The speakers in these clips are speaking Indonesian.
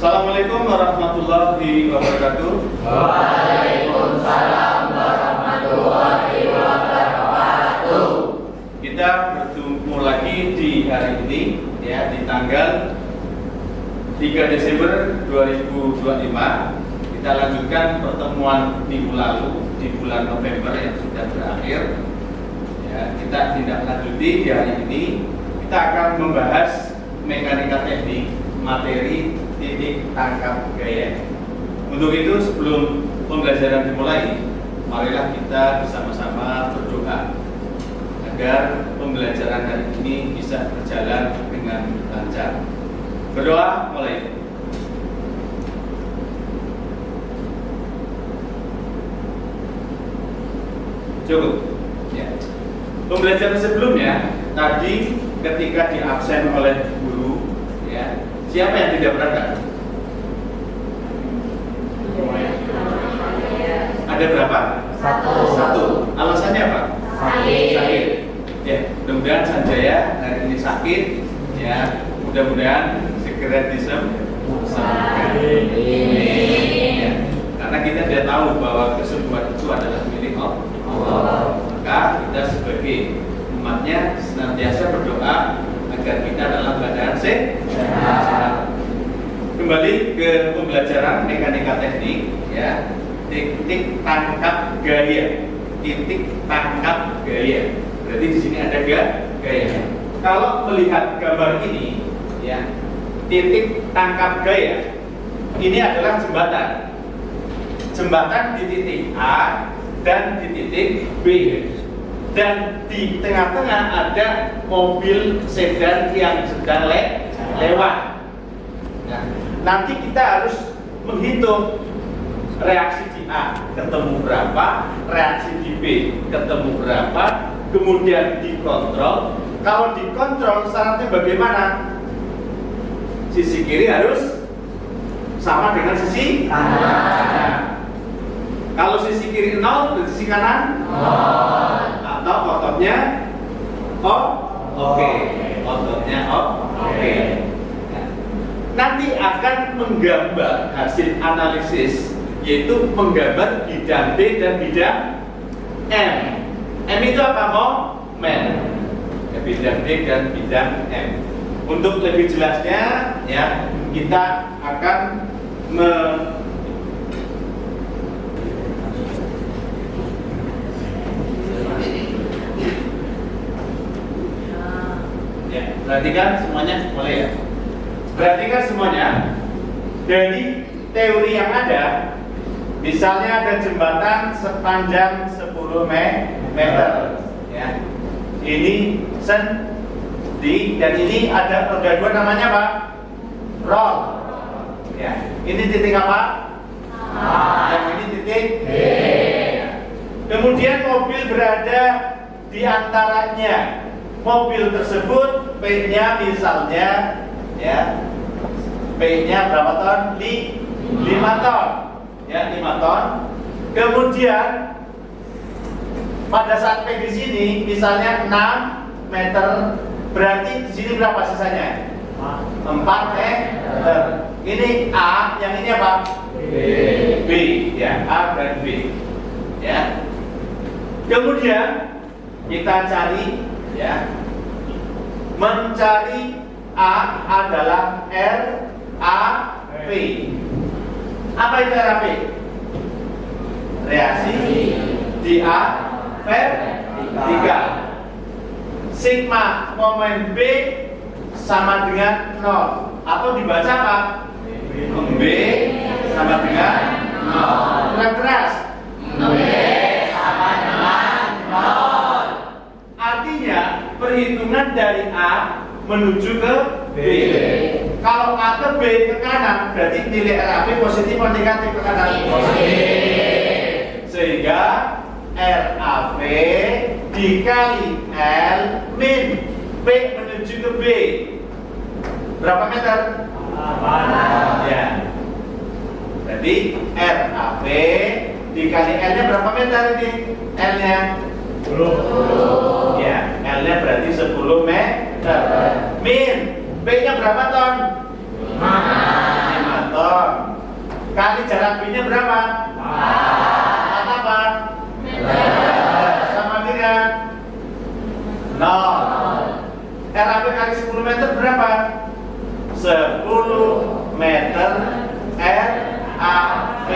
Assalamualaikum warahmatullahi wabarakatuh. Waalaikumsalam warahmatullahi wabarakatuh. Kita bertemu lagi di hari ini, ya, di tanggal 3 Desember 2025. Kita lanjutkan pertemuan minggu lalu di bulan November yang sudah berakhir. Ya, kita tindak lanjuti di hari ini. Kita akan membahas mekanika teknik materi titik tangkap gaya. Untuk itu, sebelum pembelajaran dimulai, marilah kita bersama-sama berdoa agar pembelajaran hari ini bisa berjalan dengan lancar. Berdoa mulai. Cukup. Ya. Pembelajaran sebelumnya tadi ketika diabsen oleh guru, ya, siapa yang tidak berangkat? Ada berapa? Satu. Alasannya apa? Sakit. Ya, mudah-mudahan Sanjaya hari ini sakit. Ya, mudah-mudahan segera disembuhkan. Ya, karena kita tidak tahu bahwa kesembuhan itu adalah milik Allah. Maka kita sebagai umatnya senantiasa berdoa agar kita dalam keadaan sehat. Kembali ke pembelajaran mekanika teknik, ya. Titik tangkap gaya. Titik tangkap gaya. Berarti di sini ada gaya. Kalau melihat gambar ini, ya, titik tangkap gaya ini adalah jembatan. Jembatan di titik A dan di titik B. Dan di tengah-tengah ada mobil sedan yang sedang lewat. Nah, nanti kita harus menghitung reaksi di A ketemu berapa, reaksi di B ketemu berapa, kemudian dikontrol. Kalau dikontrol syaratnya bagaimana? Sisi kiri harus sama dengan sisi kanan. Kalau sisi kiri 0, dan sisi kanan 0. Atau ototnya oke. Nanti akan menggambar hasil analisis, yaitu menggambar bidang B dan bidang M. M itu apa? Momen. Ya, bidang D dan bidang M. Untuk lebih jelasnya, ya, kita akan perhatikan semuanya, mulai ya. Perhatikan semuanya. Dari teori yang ada, misalnya ada jembatan sepanjang 10 meter, ya. Ini sendi, dan ini ada roda 2 namanya apa? Rol. Ya. Ini titik apa? Yang ini titik B. Kemudian mobil berada di antaranya. Mobil tersebut P-nya misalnya, ya, P-nya berapa ton? 5 ton. Ya, 5 ton. Kemudian pada saat P di sini misalnya 6 meter, berarti di sini berapa sisanya? 4 meter. Ini A, yang ini apa? B, ya, A dan B. Ya. Kemudian kita cari, ya, mencari A adalah RAP. Apa itu RAP? Reaksi di A vertikal. Sigma momen B sama dengan 0, atau dibaca apa? B sama dengan 0. Keras. B sama dengan 0. Artinya perhitungan dari A menuju ke B. Kalau A ke B ke kanan, berarti nilai RAP positif atau negatif ke kanan? Positif. Sehingga RAP dikali L min P menuju ke B. Berapa meter? 8. Ya. Jadi RAP dikali L-nya berapa meter ini? L-nya 10. Ya, L-nya berarti 10 meter. Min, B-nya berapa ton? 5 ton. meter RAV.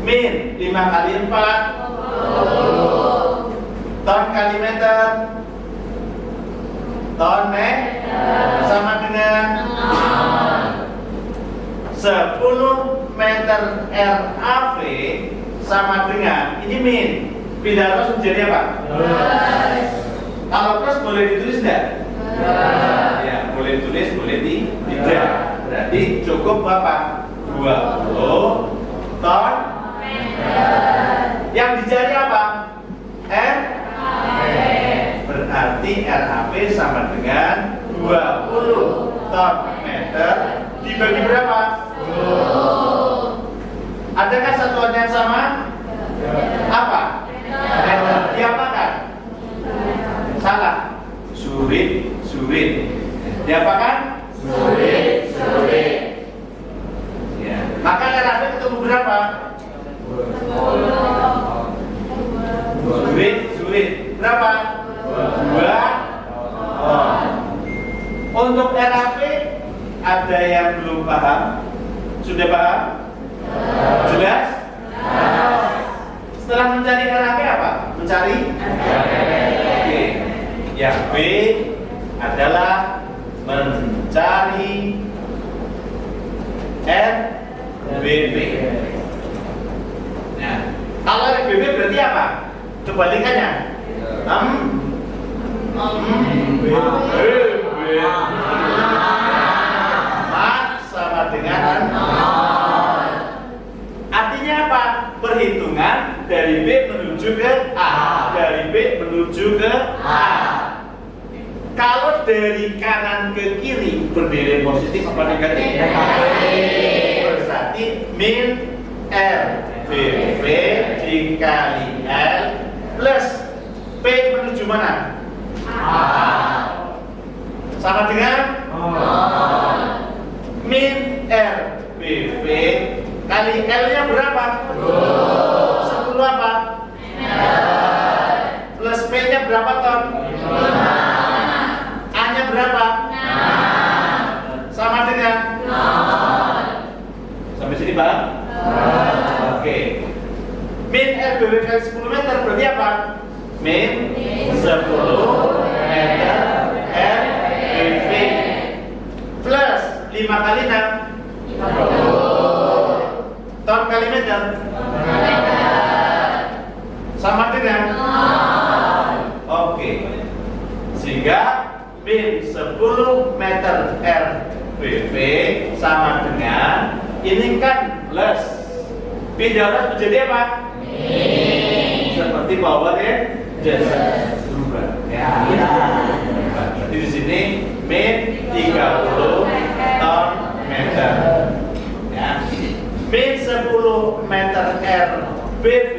Min 5 kali 4 ton kali meter. Ton sama dengan 10 meter RAV sama dengan ini min. Pindah terus menjadi apa? Kalau terus boleh ditulis enggak? Ya, boleh tulis, boleh tidak. Berarti cukup berapa? 20 ton yang dicari apa? Berarti RAV sama dengan 20 ton meter dibagi berapa? Adakah satuan yang sama? Apa? Meter. Diapakan? Salah. Surit. Diapakan? Surit. Ya. Maka RAV ketemu berapa? Surit. Berapa? 2. Untuk RAV ada yang belum paham? Sudah paham? Jelas? Setelah mencari RAV apa? Mencari? Oke. Yang B adalah mencari RBV. Nah, kalau RBV berarti apa? Kebalikannya. Sama dengan artinya apa? Perhitungan dari B menuju ke A. Dari B menuju ke A. Kalau dari kanan ke kiri bernilai positif apa negatif? Berarti min RBV dikali L plus P menuju mana? A. Sama dengan min RBV kali L-nya berapa? 10 apa? Plus P-nya berapa ton? A-nya berapa? Sama dengan? Sampai sini Bang? Oke. Min RBV kali 10 meter berarti apa? Min 10 meter RBV plus 5 kali 6 ton kali meter sama dengan oke. Sehingga min 10 meter RBV sama dengan ini kan plus pindah terus menjadi apa? Seperti power ya berubah ya. Jadi di sini min 30 ton meter ya. Min 10 meter RBV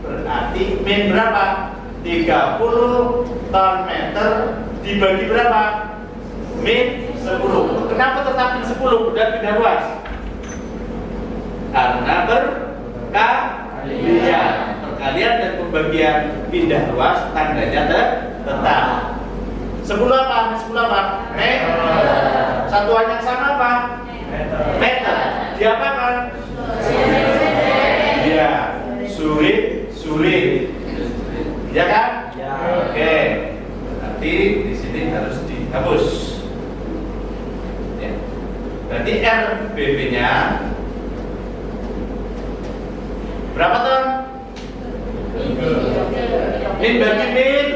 berarti min berapa? 30 ton meter dibagi berapa? Min 10. Kenapa tetap min 10 dan pindah ruas? Karena perkalian dan pembagian pindah ruas tandanya tetap. 10 apa? 10 apa? Meter. Satuan yang sama apa? Meter. Diapakan? Ya, surit. Ya kan? Ya. Oke. Berarti di sini harus dihapus. Ya. Berarti RBV-nya berapa ton? Min bagi min.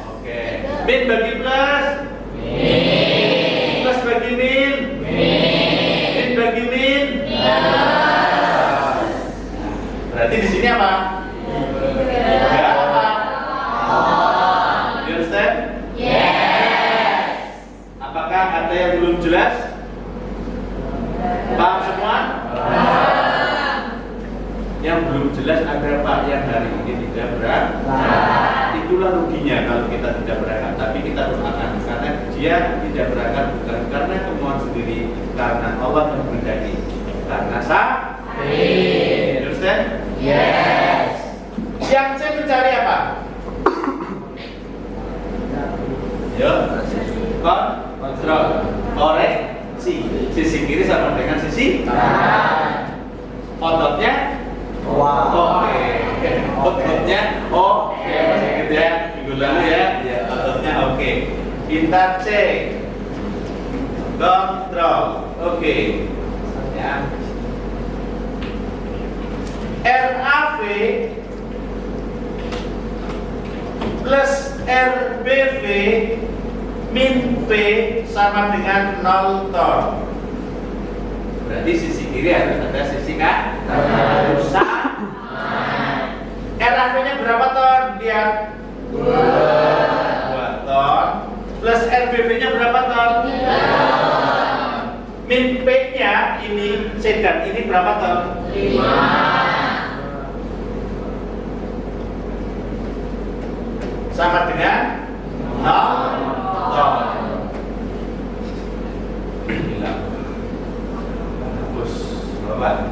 Oke. Min bagi plus. Plus bagi min. Min bagi min. Berarti di sini apa? Ya apa? You understand? Yes. Apakah ada yang belum jelas? Paham semua? Yang belum jelas agar Pak yang hari ini tidak berangkat. Itulah ruginya kalau kita tidak berangkat. Tapi kita berangkat karena dia tidak berangkat bukan karena kemauan sendiri, karena Allah yang menghendaki. Karena you understand? Yes. Yang saya mencari apa? Yo, kontrol. koreksi. Sisi kiri sama dengan sisi kanan. Ototnya oke. Ototnya oke. Masih ingat ya minggu lalu ya. Ya, ototnya oke. Kita cek. Kontrol. Oke. Ya. RAV plus RBV min P sama dengan 0 ton. Berarti sisi kiri harus ada sisi kanan. RAV-nya berapa ton? Lihat. 2 ton. Plus RBV-nya berapa ton? 3. Min P-nya ini sedan ini berapa ton? 5. Sama dengan 0 ton. Hilang. Hapus. Bapak.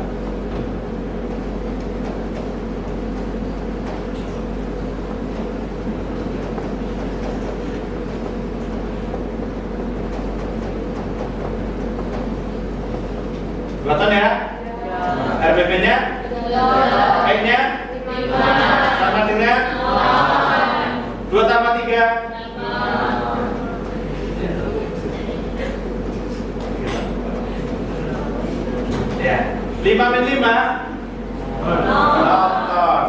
Dua ton ya? RBP-nya? P-nya? Sama dengan 2 tambah 3 ya, 5 min 5 0 ton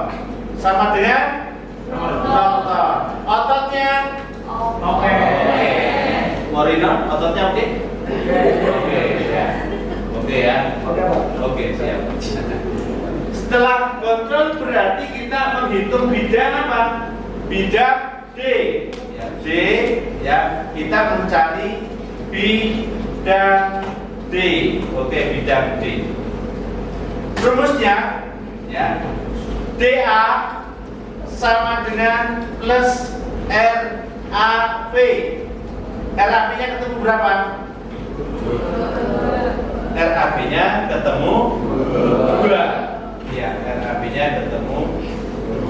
sama dengan 0 ton. Ototnya oke. Morino, ototnya oke? Oke ya. Oke ya. Oke, siap. Setelah kontrol berarti kita menghitung bidang apa? Bidang D. Ya, D ya, kita mencari bidang D. Oke, bidang D. Rumusnya ya, DA sama dengan plus RAV. RAV-nya ketemu berapa? RAV-nya ketemu 2. Ya, RAV-nya ketemu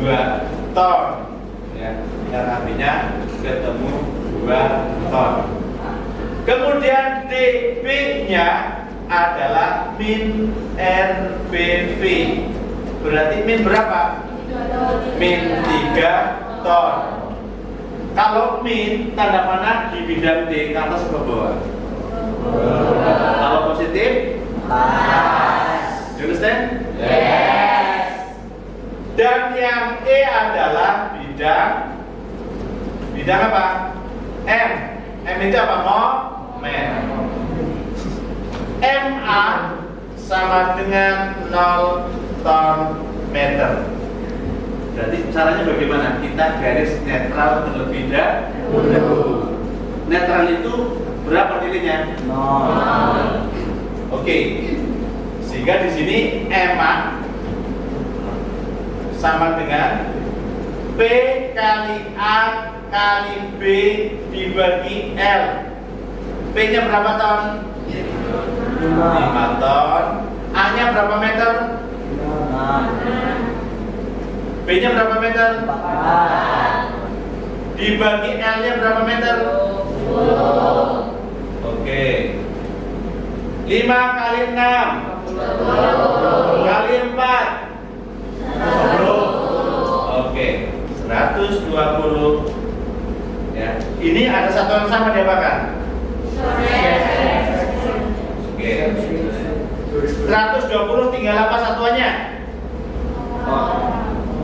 2 ton. Ya, RAV-nya ketemu 2 ton. Kemudian DB-nya adalah min RBV. Berarti min berapa? Min 3 ton. Kalau min tanda panah di bidang D ke atas ke bawah. Kalau positif, you understand? Yes. Dan yang E adalah bidang apa? M. M itu apa? Momen. MA sama dengan 0 ton meter. Berarti caranya bagaimana? Kita garis netral terlebih dahulu. Netral itu berapa nilainya? 0. Oke. Sehingga di sini MA sama dengan P kali A kali B dibagi L. P-nya berapa ton? 5 ton. A-nya berapa meter? 5. B-nya berapa meter? 4. Dibagi L-nya berapa meter? 10. Oke. 5 kali 6 kali 4 10. Oke, 120. Ya. Ini ada satuan sama diapakan? Oke. 120 tinggal apa satuannya?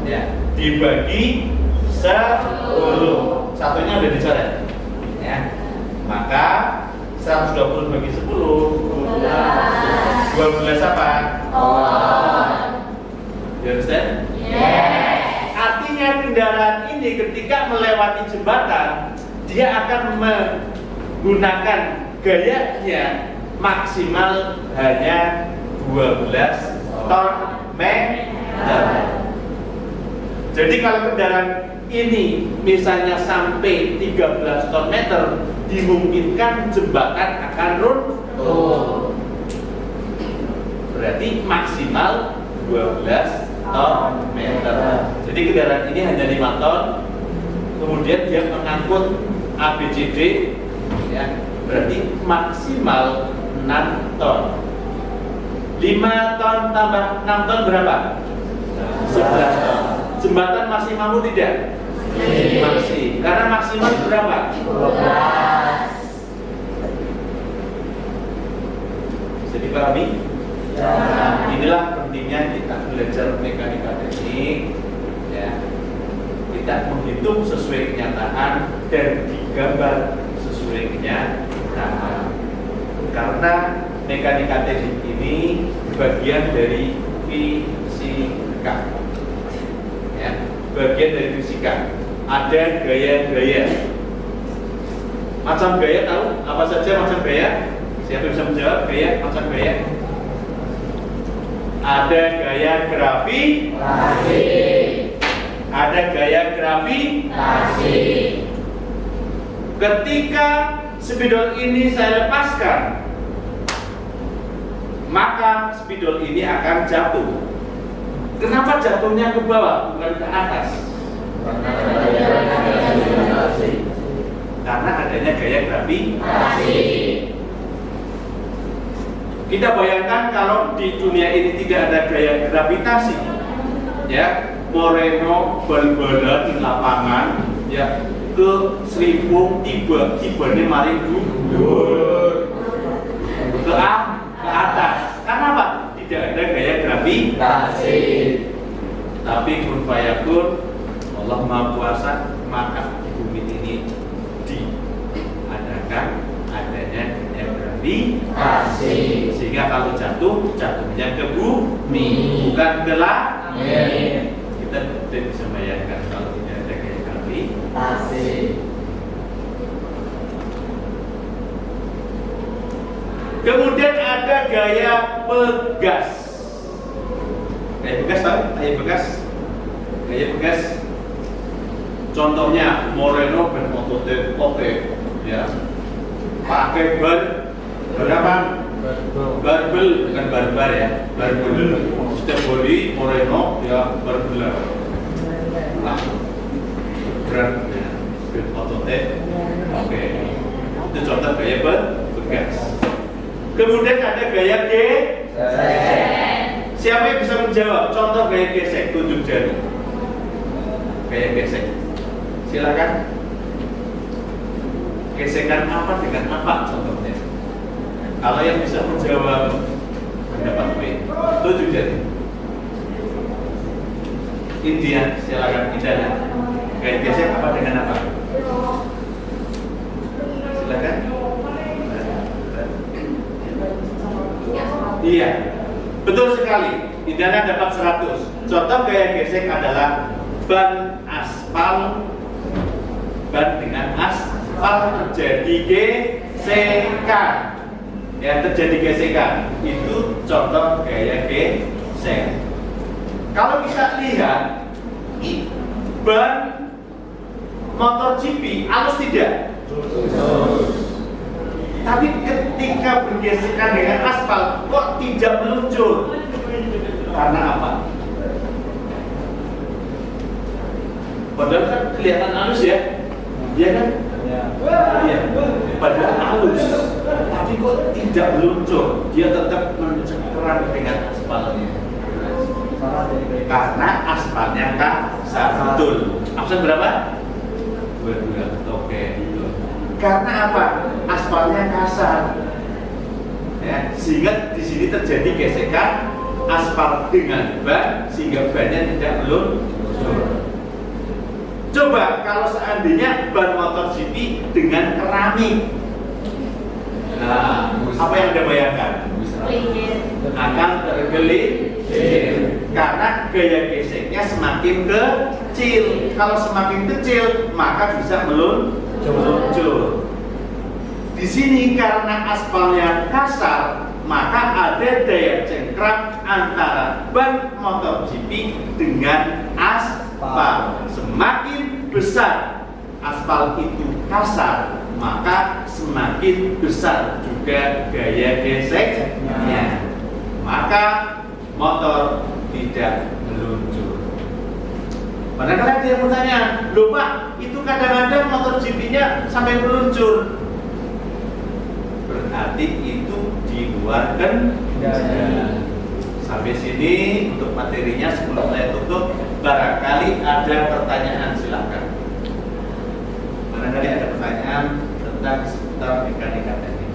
Ya, dibagi 10. Satunya udah dicoret. Ya. Maka 120 bagi 10 12 apa? You understand? Yes. Artinya kendaraan ini ketika melewati jembatan, dia akan menggunakan gayanya maksimal hanya 12 ton meter. Jadi kalau kendaraan ini misalnya sampai 13 ton meter, dimungkinkan jembatan akan runtuh. Berarti maksimal 12 ton meter. Jadi kendaraan ini hanya 5 ton. Kemudian dia mengangkut ABCD ya, berarti maksimal 6 ton. 5 ton tambah 6 ton berapa? 11 ton. Jembatan masih mampu tidak? Masih. Karena maksimal berapa? 12. Bisa dipahami? Ya. Inilah pentingnya kita belajar mekanika teknik, ya. Kita menghitung sesuai kenyataan dan digambar sesuai kenyataan. Karena mekanika teknik ini bagian dari fisika, ya, bagian dari fisika. Ada gaya-gaya. Macam gaya tahu apa saja macam gaya? Siapa bisa menjawab gaya macam gaya? Ada gaya gravitasi. Ada gaya gravitasi. Ketika spidol ini saya lepaskan, maka spidol ini akan jatuh. Kenapa jatuhnya ke bawah bukan ke atas? Karena adanya gaya gravitasi. Kita bayangkan kalau di dunia ini tidak ada gaya gravitasi, ya, Moreno bal-balan di lapangan, ya, ke Seribu tiba-tibanya maring mundur ke atas. Karena apa? Tidak ada gaya gravitasi. Tapi kun fayakun, Allah Maha Kuasa, maka di bumi ini diadakan adanya gaya gravitasi. Sehingga kalau jatuh, jatuhnya ke bumi, bukan ke langit. Kita tidak bisa bayangkan kalau tidak ada gaya gravitasi. Kemudian ada gaya pegas. Gaya pegas tahu? Gaya pegas. Gaya pegas. Contohnya Moreno dan Otote, ya, pakai berapa? Barbel, bukan barbar ya. Barbel. Setiap hari Moreno ya barbel. Nah, berat ya. Otote. Oke. Itu contoh gaya pegas. Kemudian ada gaya gesek. Siapa yang bisa menjawab contoh gaya gesek? Tunjuk jari. Gaya gesek. Silakan. Gesekan apa dengan apa contohnya? Kalau yang bisa menjawab mendapat B. Tunjuk jari. India, silakan India. Gaya gesek apa dengan apa? Silakan. Iya, betul sekali. Indana dapat 100. Contoh gaya gesek adalah ban aspal, ban dengan aspal terjadi gesekan. Ya, terjadi gesekan. Itu contoh gaya gesek. Kalau kita lihat ban motor GP halus tidak? Tapi ketika bergesekan dengan aspal, kok tidak meluncur? Karena apa? Padahal kan kelihatan halus ya, iya kan? Iya. Padahal halus, tapi kok tidak meluncur? Dia tetap mencengkeram dengan aspalnya. Karena aspalnya kasar. Betul. Absen berapa? 22. Oke. Karena apa? Aspalnya kasar, ya, sehingga di sini terjadi gesekan aspal dengan ban sehingga bannya tidak meluncur. Coba kalau seandainya ban motor GP dengan keramik, nah, apa yang Anda bayangkan? Akan tergelincir karena gaya geseknya semakin kecil. Kalau semakin kecil maka bisa meluncur. Di sini karena aspalnya kasar, maka ada daya cengkram antara ban motor GP dengan aspal. Semakin besar aspal itu kasar, maka semakin besar juga gaya geseknya. Maka motor tidak meluncur. Padahal ada yang bertanya, loh Pak, itu kadang-kadang motor GP-nya sampai meluncur. berarti itu di luar kendali. Sampai sini untuk materinya sebelum saya tutup, barangkali ada pertanyaan, silakan. Barangkali ada pertanyaan tentang seputar mekanika teknik.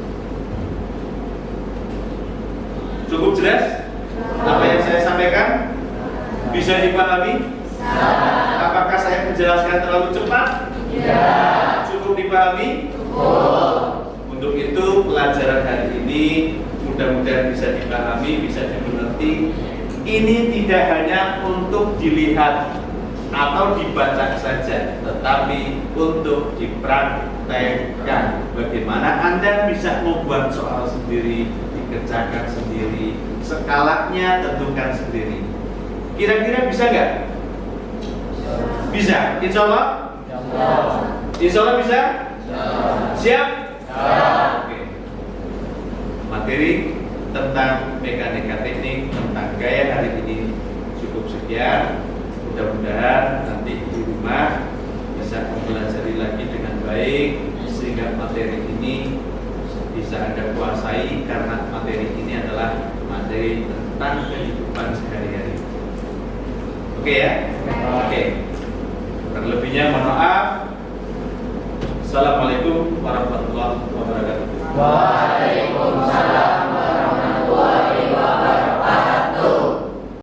Cukup jelas apa yang saya sampaikan? Bisa dipahami? Apakah saya menjelaskan terlalu cepat? Tidak. Cukup dipahami? Cukup. Untuk itu pelajaran hari ini mudah-mudahan bisa dipahami, bisa dimengerti. Ini tidak hanya untuk dilihat atau dibaca saja, tetapi untuk dipraktekkan. Bagaimana Anda bisa membuat soal sendiri, dikerjakan sendiri, skalanya tentukan sendiri. Kira-kira bisa nggak? Bisa, insya Allah? Insya Allah bisa? Siap? Oke. Materi tentang mekanika teknik, tentang gaya hari ini cukup sekian. Mudah-mudahan nanti di rumah bisa mempelajari lagi dengan baik, sehingga materi ini bisa Anda kuasai, karena materi ini adalah materi tentang kehidupan sehari-hari. Oke ya? Oke. Terlebihnya mohon maaf. Assalamualaikum warahmatullahi wabarakatuh. Waalaikumsalam.